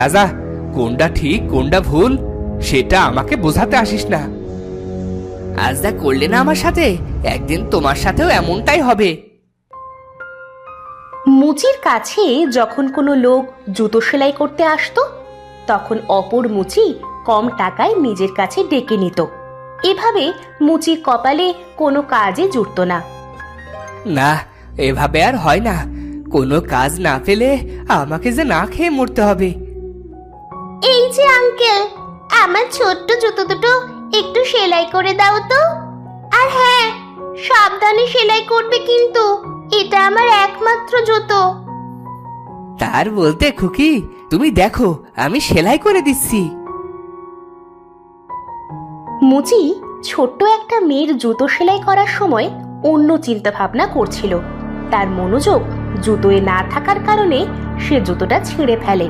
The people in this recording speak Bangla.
রাজা, কোনটা ঠিক কোনটা ভুল সেটা আমাকে বোঝাতে আসিস না। আজ যা করলে না আমার সাথে, একদিন তোমার সাথেও এমনটাই হবে। মুচির কাছে যখন কোনো লোক জুতো সেলাই করতে আসতো, তখন অপর মুচি কম টাকায় নিজের কাছে ডেকে নিত। এভাবে মুচির কপালে কোনো কাজে জুটত না। না, এভাবে আর হয় না। কোনো কাজ না পেলে আমাকে যে না খেয়ে মরতে হবে। এই যে আঙ্কেল, আমার ছোট্ট জুতো দুটো একটু সেলাই করে দাও তো। আর হ্যাঁ, সাবধানে সেলাই করবে কিন্তু, এটা আমার একমাত্র জুতো। তার বলতে খুকি, তুমি দেখো আমি সেলাই করে দিচ্ছি। মুচি ছোট্ট একটা মেয়ের জুতো সেলাই করার সময় অন্য চিন্তা ভাবনা করছিল। তার মনোযোগ জুতোয় না থাকার কারণে সে জুতোটা ছিঁড়ে ফেলে।